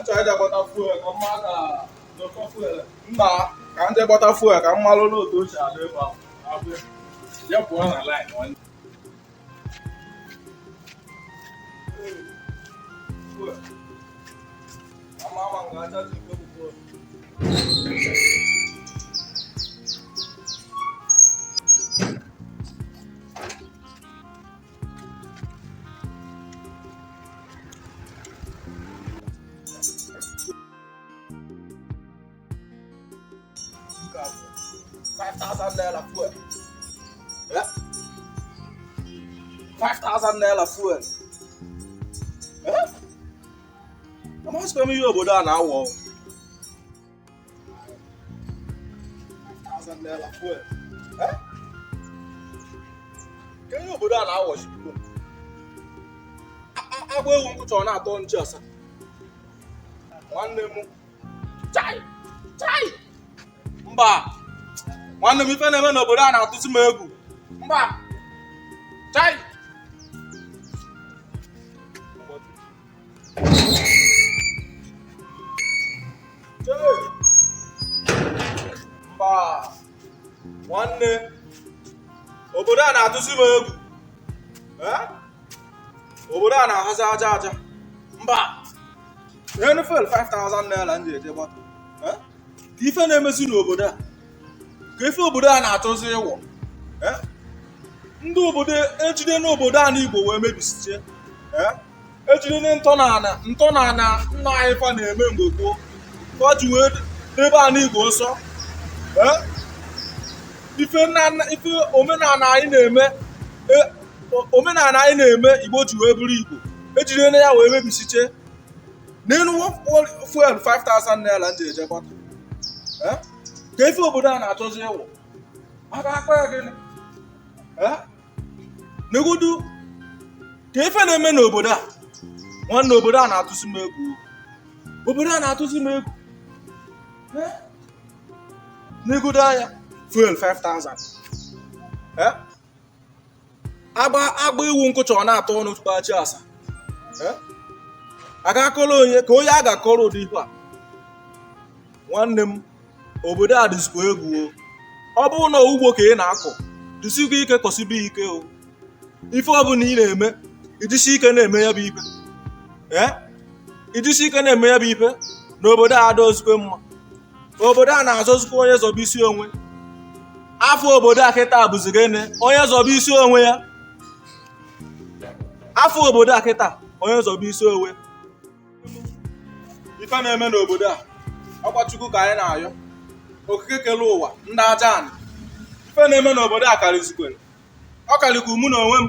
chọrọ ije gbata fuel ka mma ka n'ofe fuel mba ka ndị gbata fuel ka mmalụ n'otu o si adị ebe ahụ ya pụọ na line nwanne ama nga acha tikwe fuel $5,000 fuel. Yeah? $5,000 fuel. Yeah? How much come you obodo a na-awọ? $5,000 fuel. Yeah? Ka ihe obodo a na-awọ shipụ. Agba ewu nkụcha ọ na-atọ nchi asa. Nwanne m. Chai! Mba! Nwanne m ife na-eme n'obodo a na-atụsi m egwu. Mba! Chai! Mba! Nwanne! Obodo a na-atụsi m egwu. Obodo a na-ahazi aja. Mba! Ihe nufel $5,000 ndị eje gbata. Ka ife na-emezi n'obodo a. Ka ife obodo a na-achọzi ịwọ. Ndị obodo ejide n'obodo a n'Igbo wee mebisiche. Ejide ntọnala nna anyị fa na-eme mgbe gboo. Ka ji wee debe a n'Igbo nsọ. Ife omenala anyị na-eme Igbo ji wee bụrụ Igbo. Ejide na ya wee mebisiche. N'elu fuel $5,000 ndị eje gbata. Ka ife obodo a na-achọzi ịwụ aka akpa ya gịnị n'egodu ka ife na-eme n'obodo a nwanne obodo a na-atụsi m egwu n'egodu anya fuel 5,000 agba iwu nkụcha ọ na-atọ ọnụ tukpachi asa aka akọrọ onye ka onye a ga-akọrọ ụdị ife a nwanne m obodo a dịzikwa egwu ọ bụrụ na ugbo ka ị na-akọ dịsikwa ike kọsibe ike o ife ọbụla ị na-eme idisi ike na-eme ya bụ ife idisi ike na-eme ya bụ ife na obodo a adozikwe mma obodo a na-azọzikwa onye zọba isi onwe afọ obodo a kịta bụzi gịnị onye zọba isi onwe ya afọ obodo a kịta onye zọba isi onwe ife na-eme n'obodo a ọkwachukwu ka anyị na-ayọ okike kele ụwa ndị aja anị ife na-eme n'obodo a karịzikwere ọ karịkwa mụ na onwe m